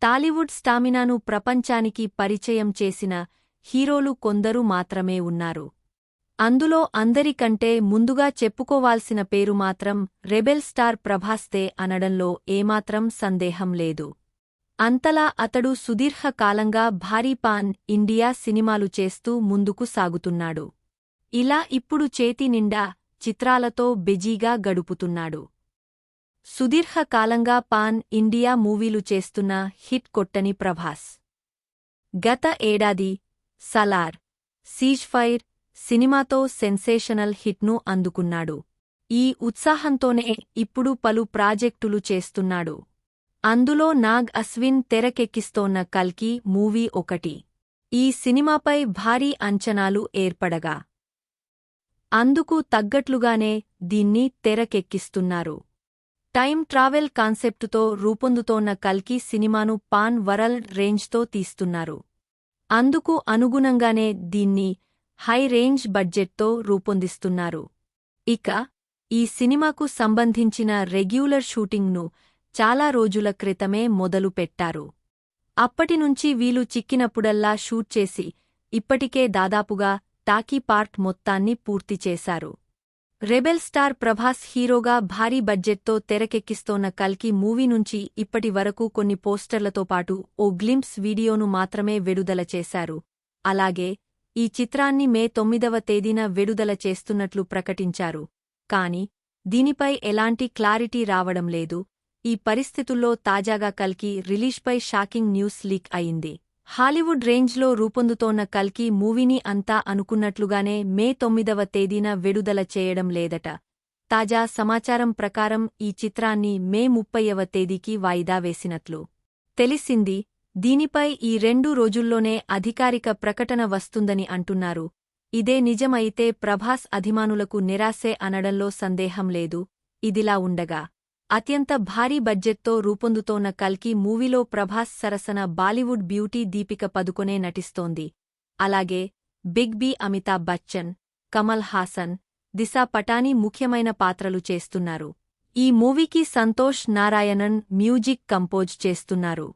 టాలీవుడ్ స్టామినాను ప్రపంచానికి పరిచయం చేసిన హీరోలు కొందరు మాత్రమే ఉన్నారు. అందులో అందరికంటే ముందుగా చెప్పుకోవాల్సిన పేరు మాత్రం రెబెల్ స్టార్ ప్రభాస్దే అనడంలో ఏమాత్రం సందేహం లేదు. అంతలా అతడు సుదీర్ఘకాలంగా భారీ పాన్ ఇండియా సినిమాలు చేస్తూ ముందుకు సాగుతున్నాడు. ఇలా ఇప్పుడు చేతి నిండా చిత్రాలతో బిజీగా గడుపుతున్నాడు. సుదీర్ఘకాలంగా పాన్ ఇండియా మూవీలు చేస్తున్న హిట్ కొట్టని ప్రభాస్ గత ఏడాది సలార్, సీజ్ ఫైర్ సినిమాతో సెన్సేషనల్ హిట్ను అందుకున్నాడు. ఈ ఉత్సాహంతోనే ఇప్పుడు పలు ప్రాజెక్టులు చేస్తున్నాడు. అందులో నాగ్ అశ్విన్ తెరకెక్కిస్తోన్న కల్కి మూవీ ఒకటి. ఈ సినిమాపై భారీ అంచనాలు ఏర్పడగా అందుకు తగ్గట్లుగానే దీన్ని తెరకెక్కిస్తున్నారు. టైమ్ ట్రావెల్ కాన్సెప్టుతో రూపొందుతోన్న కల్కి సినిమాను పాన్ వరల్డ్ రేంజ్తో తీస్తున్నారు. అందుకు అనుగుణంగానే దీన్ని హై రేంజ్ బడ్జెట్తో రూపొందిస్తున్నారు. ఇక ఈ సినిమాకు సంబంధించిన రెగ్యులర్ షూటింగ్ను చాలా రోజుల క్రితమే మొదలుపెట్టారు. అప్పటినుంచి వీలు చిక్కినప్పుడల్లా షూట్ చేసి ఇప్పటికే దాదాపుగా టాకీ పార్ట్ మొత్తాన్ని పూర్తి చేశారు. రెబెల్ స్టార్ ప్రభాస్ హీరోగా భారీ బడ్జెట్తో తెరకెక్కిస్తోన్న కల్కి మూవీ నుంచి ఇప్పటి వరకు కొన్ని పోస్టర్లతో పాటు ఓ గ్లింప్స్ వీడియోను మాత్రమే విడుదల చేశారు. అలాగే ఈ చిత్రాన్ని మే 9వ తేదీన విడుదల చేస్తున్నట్లు ప్రకటించారు. కాని దీనిపై ఎలాంటి క్లారిటీ రావడం లేదు. ఈ పరిస్థితుల్లో తాజాగా కల్కి రిలీజ్పై షాకింగ్ న్యూస్ లీక్ అయింది. హాలీవుడ్ రేంజ్లో రూపొందుతోన్న కల్కి మూవీని అంతా అనుకున్నట్లుగానే మే 9వ తేదీన విడుదల చేయడం లేదట. తాజా సమాచారం ప్రకారం ఈ చిత్రాన్ని మే 30వ తేదీకి వాయిదా వేసినట్లు తెలిసింది. దీనిపై ఈ 2 రోజుల్లోనే అధికారిక ప్రకటన వస్తుందని అంటున్నారు. ఇదే నిజమైతే ప్రభాస్ అభిమానులకు నిరాశే అనడంలో సందేహం లేదు. ఇదిలా ఉండగా అత్యంత భారీ బడ్జెట్తో రూపొందుతోన్న కల్కి మూవీలో ప్రభాస్ సరసన బాలీవుడ్ బ్యూటీ దీపిక పదుకొనే నటిస్తోంది. అలాగే బిగ్ బి అమితాబ్ బచ్చన్, కమల్ హాసన్, దిశా పటానీ ముఖ్యమైన పాత్రలు చేస్తున్నారు. ఈ మూవీకి సంతోష్ నారాయణన్ మ్యూజిక్ కంపోజ్ చేస్తున్నారు.